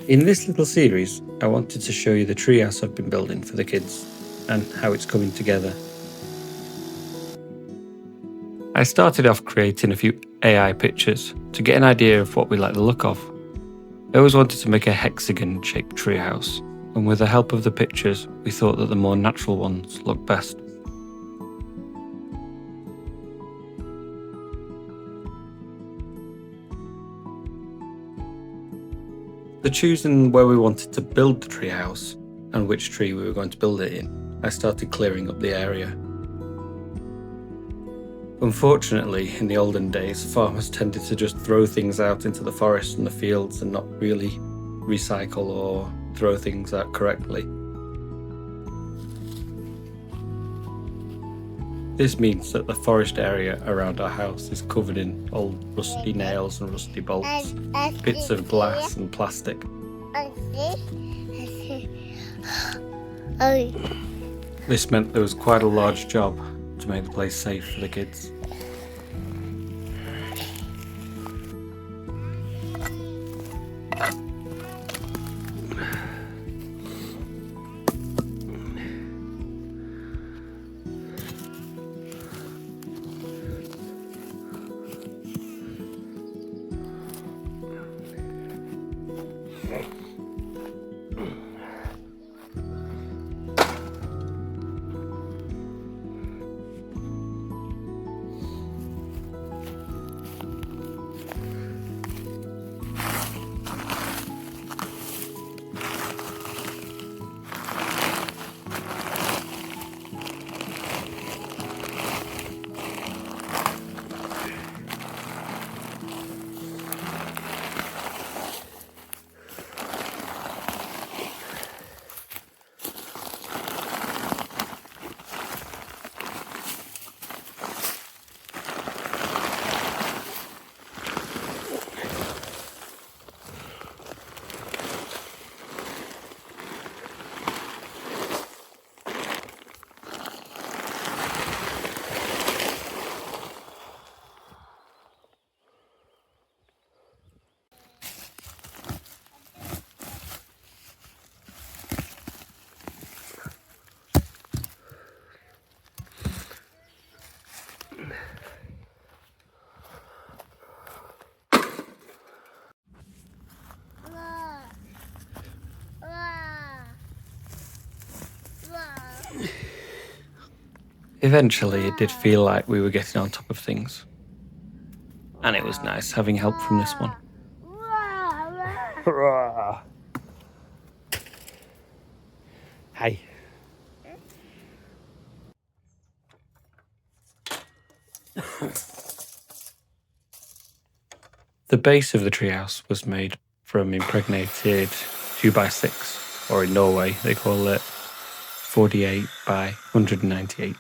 In this little series, I wanted to show you the treehouse I've been building for the kids and how it's coming together. I started off creating a few AI pictures to get an idea of what we like the look of. I always wanted to make a hexagon-shaped treehouse, and with the help of the pictures, we thought that the more natural ones looked best. For choosing where we wanted to build the treehouse and which tree we were going to build it in, I started clearing up the area. Unfortunately, in the olden days, farmers tended to just throw things out into the forest and the fields and not really recycle or throw things out correctly. This means that the forest area around our house is covered in old rusty nails and rusty bolts, bits of glass and plastic. This meant there was quite a large job to make the place safe for the kids. Eventually, it did feel like we were getting on top of things. And it was nice having help from this one. Hey. The base of the treehouse was made from impregnated 2x6, or in Norway they call it 48 by 198.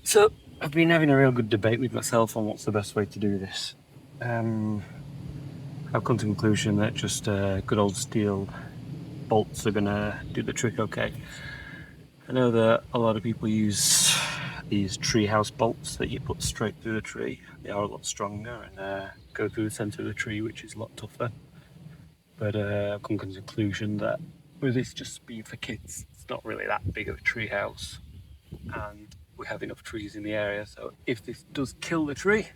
So I've been having a real good debate with myself on what's the best way to do this. I've come to the conclusion that just good old steel bolts are gonna do the trick okay. I know that a lot of people use these treehouse bolts that you put straight through the tree. They are a lot stronger and go through the centre of the tree, which is a lot tougher. But I've come to the conclusion that with this just being for kids, it's not really that big of a treehouse, and we have enough trees in the area, so if this does kill the tree,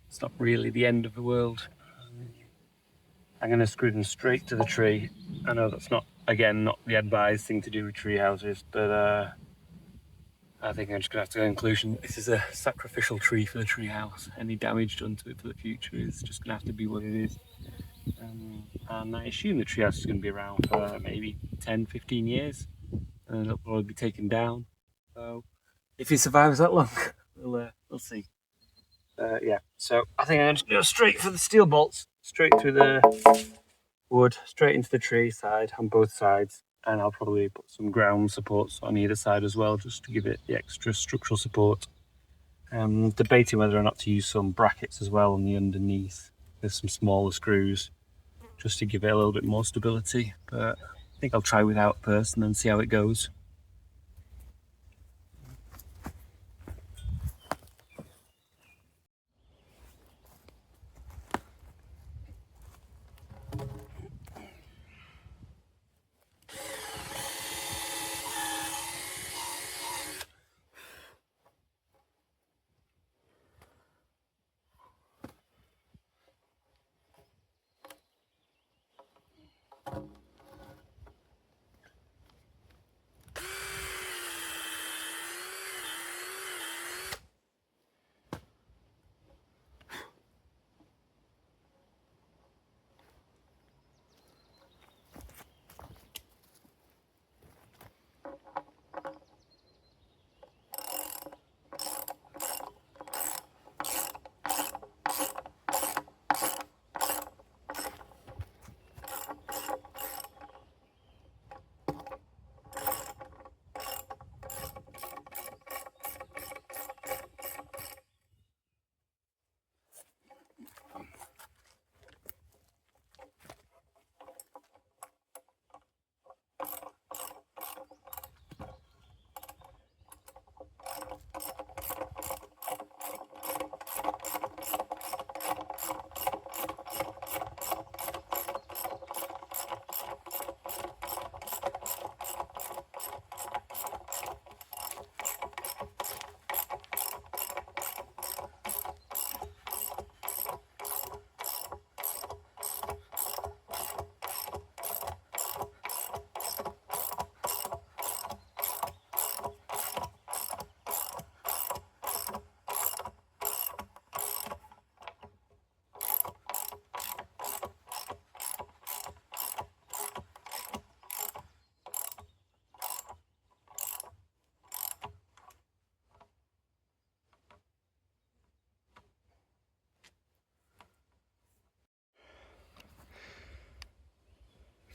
it's not really the end of the world. I'm going to screw them straight to the tree. I know that's not the advised thing to do with tree houses, but I think I'm just going to have to go to the conclusion this is a sacrificial tree for the tree house. Any damage done to it for the future is just going to have to be what it is. And I assume the treehouse is going to be around for maybe 10-15 years, and it'll probably be taken down. So if it survives that long, we'll see. Yeah, so I think I'm going to go straight for the steel bolts, straight through the wood, straight into the tree side on both sides, and I'll probably put some ground supports on either side as well, just to give it the extra structural support. Debating whether or not to use some brackets as well on the underneath with some smaller screws, just to give it a little bit more stability, but I think I'll try without first and then see how it goes.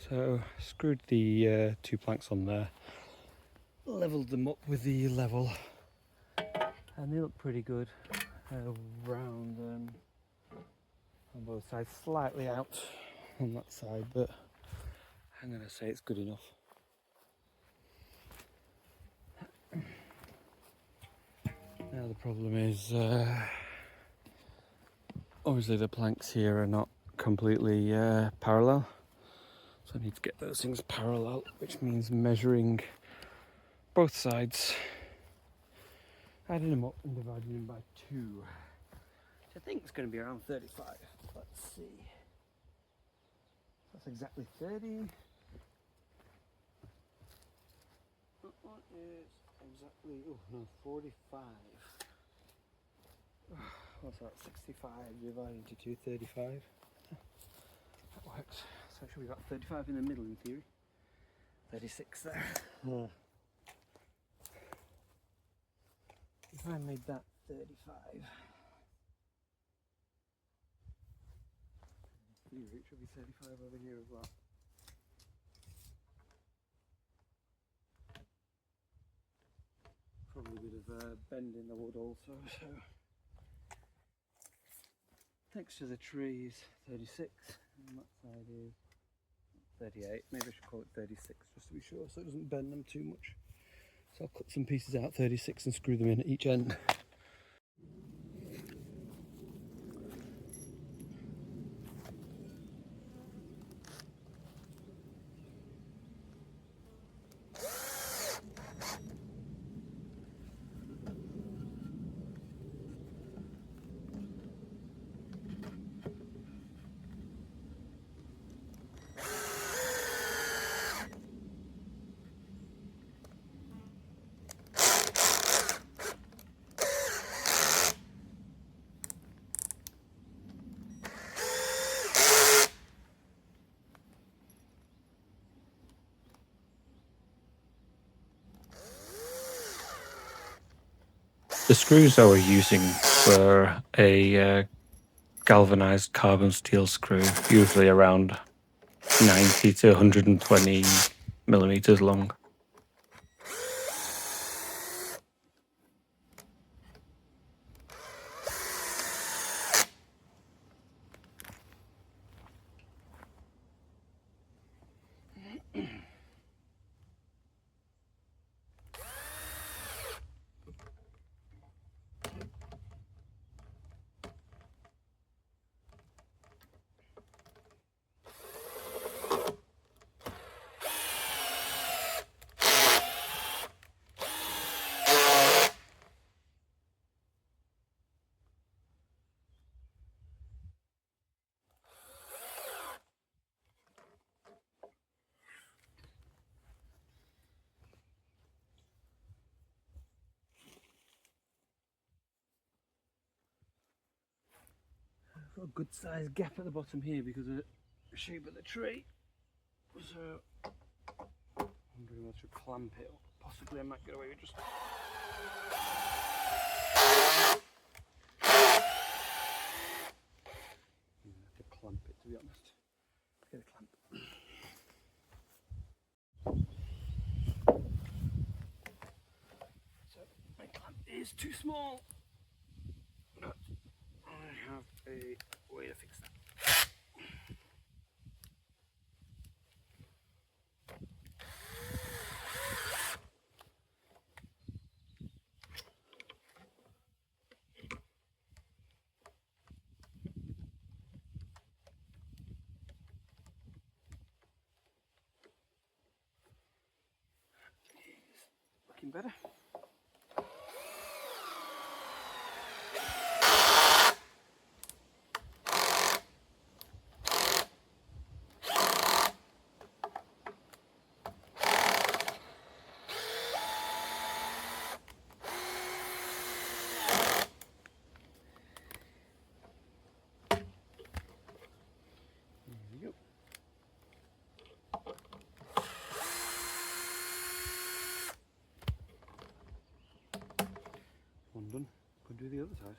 So screwed the 2 planks on there, levelled them up with the level, and they look pretty good round on both sides, slightly out on that side, but I'm going to say it's good enough. Now the problem is obviously the planks here are not completely parallel, so I need to get those things parallel, which means measuring both sides, adding them up and dividing them by 2, which I think is going to be around 35. Let's see. That's exactly 30. That one is exactly 45. What's that? 65 divided into 2, 35. That works. So it should be about 35 in the middle in theory. 36 there. Yeah. If I made that 35, it should be 35 over here as well. Probably a bit of a bend in the wood also, so next to the tree is 36 and that side is 38. Maybe I should call it 36 just to be sure so it doesn't bend them too much. So I'll cut some pieces out 36 and screw them in at each end. The screws I was using were a galvanized carbon steel screw, usually around 90 to 120 millimeters long. Got a good sized gap at the bottom here because of the shape of the tree. So I'm wondering how to clamp it, or possibly I might get away with just. I'm gonna have to clamp it, to be honest. Get a clamp. So my clamp is too small. But I have a way to fix that. Looking better. There we go. One done. Could do the other side.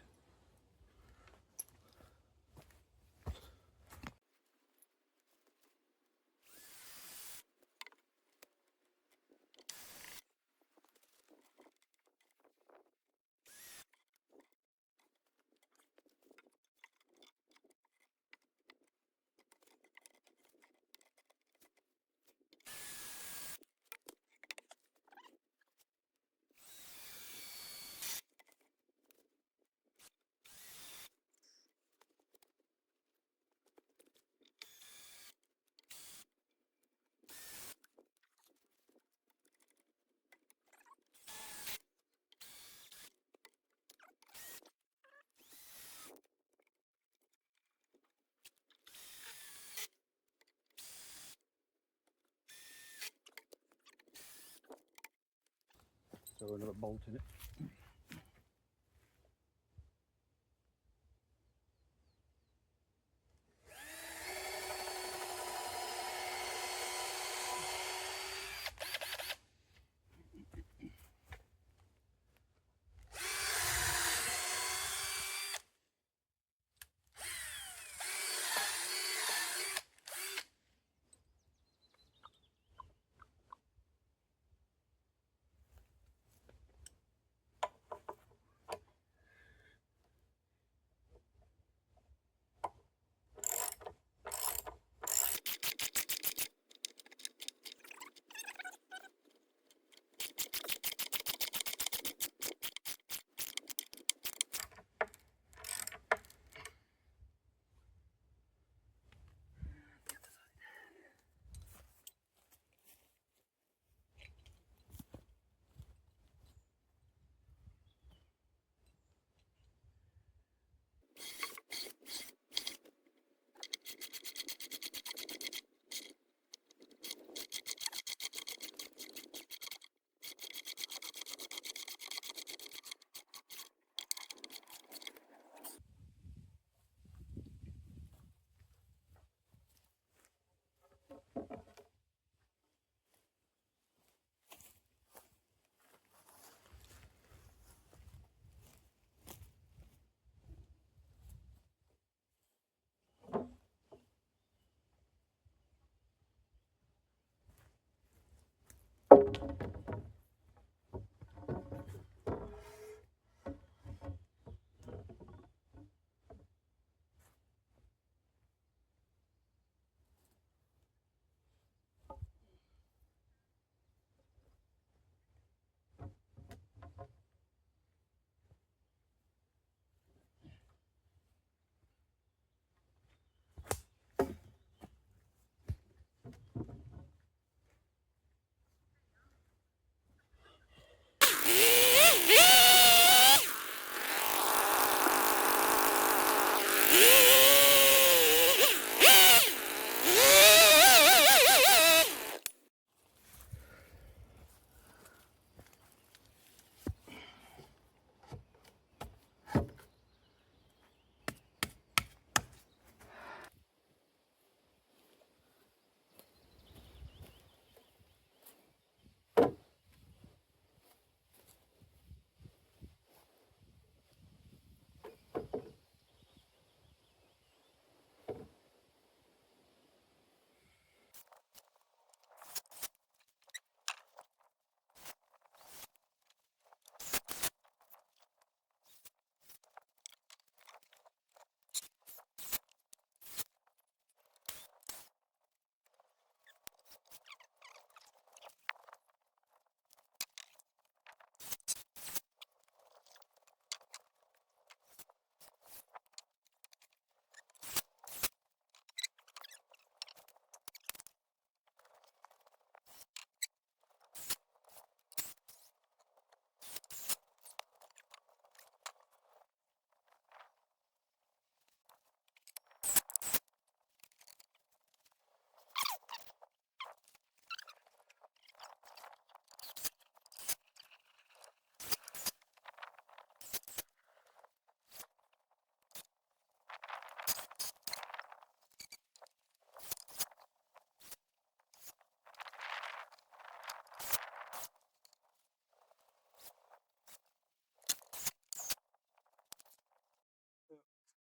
Throw another bolt in it.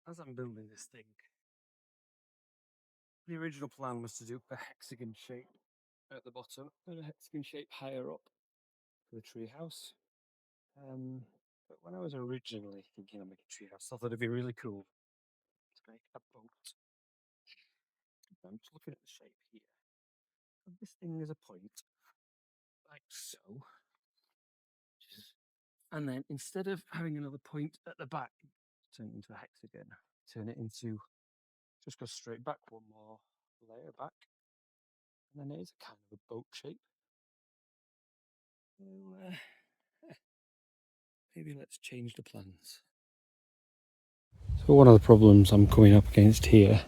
as I'm building this thing, the original plan was to do a hexagon shape at the bottom and a hexagon shape higher up for the treehouse. But when I was originally thinking of making a treehouse, I thought it'd be really cool to make a boat. I'm just looking at the shape here. And this thing is a point, like so. And then instead of having another point at the back, turn it into a hexagon, turn it into, just go straight back one more layer back. And then it is a kind of a boat shape. Well, maybe let's change the plans. So one of the problems I'm coming up against here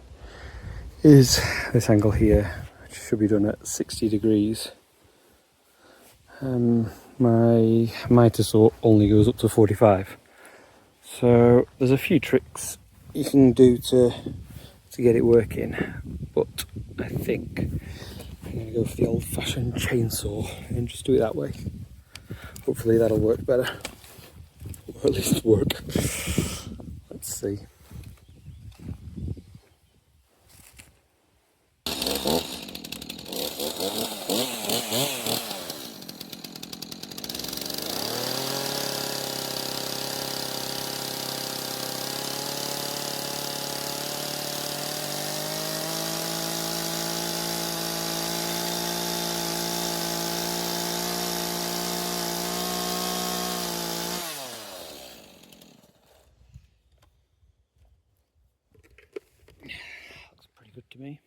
is this angle here, which should be done at 60 degrees. My mitre saw only goes up to 45. So there's a few tricks you can do to get it working, but I think I'm going to go for the old-fashioned chainsaw and just do it that way. Hopefully that'll work better, or at least work. Let's see. Looks pretty good to me.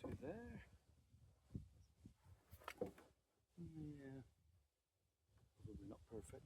To there. Yeah. Probably not perfect.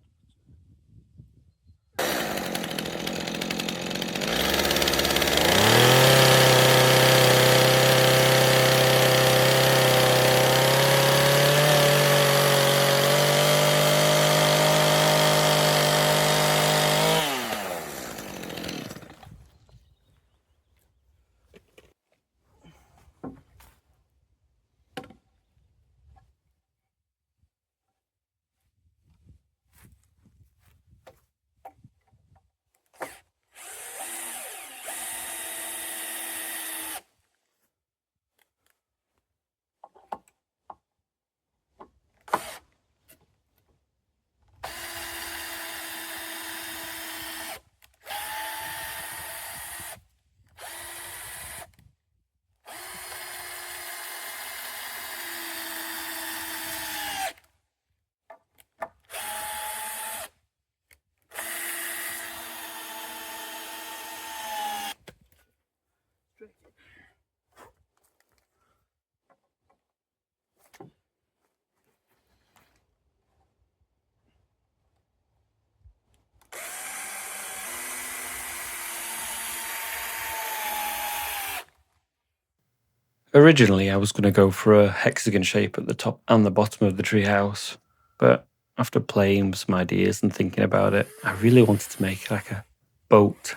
Originally, I was going to go for a hexagon shape at the top and the bottom of the treehouse, but after playing with some ideas and thinking about it, I really wanted to make like a boat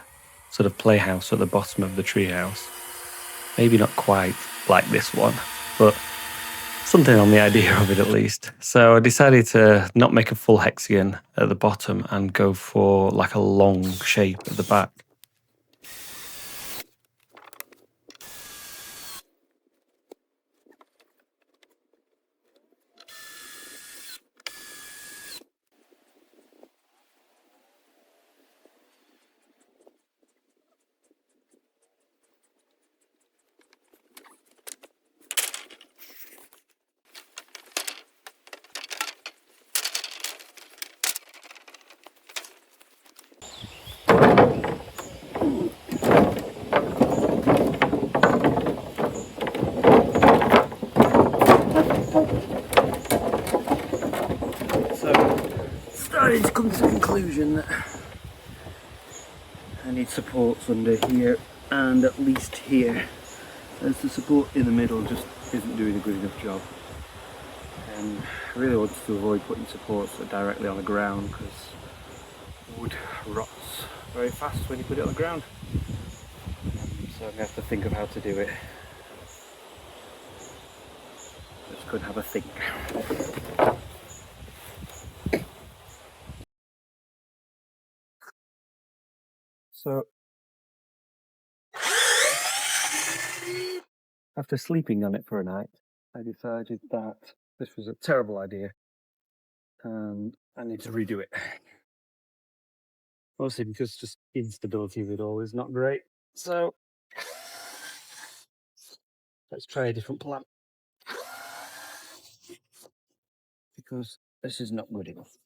sort of playhouse at the bottom of the treehouse. Maybe not quite like this one, but something on the idea of it at least. So I decided to not make a full hexagon at the bottom and go for like a long shape at the back. Starting to come to the conclusion that I need supports under here and at least here, as the support in the middle just isn't doing a good enough job. I really wanted to avoid putting supports directly on the ground because wood rots very fast when you put it on the ground. So I'm going to have to think of how to do it. Let's go and have a think. So, after sleeping on it for a night, I decided that this was a terrible idea and I need to redo it. Mostly because just instability of it all is not great. So, let's try a different plan. Because this is not good enough.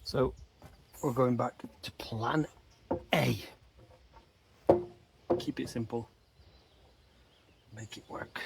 So, we're going back to plan A. Keep it simple. Make it work.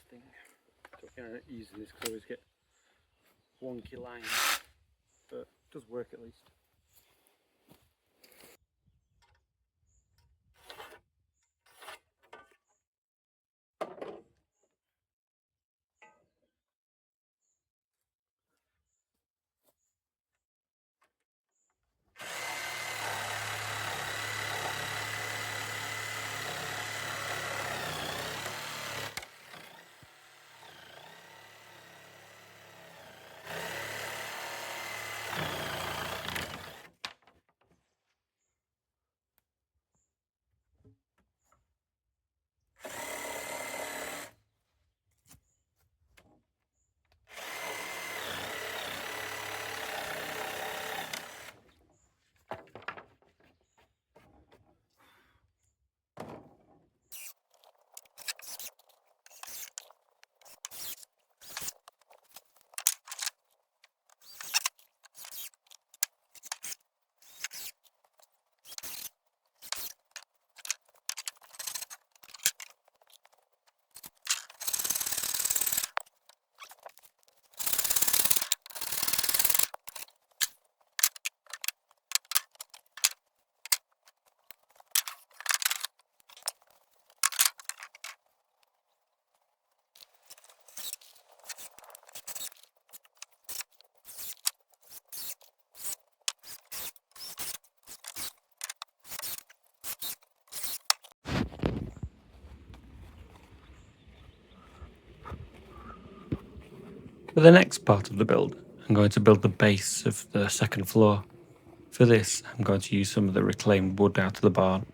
Thing. So using this because I always get wonky lines, but it does work at least. For the next part of the build, I'm going to build the base of the second floor. For this, I'm going to use some of the reclaimed wood out of the barn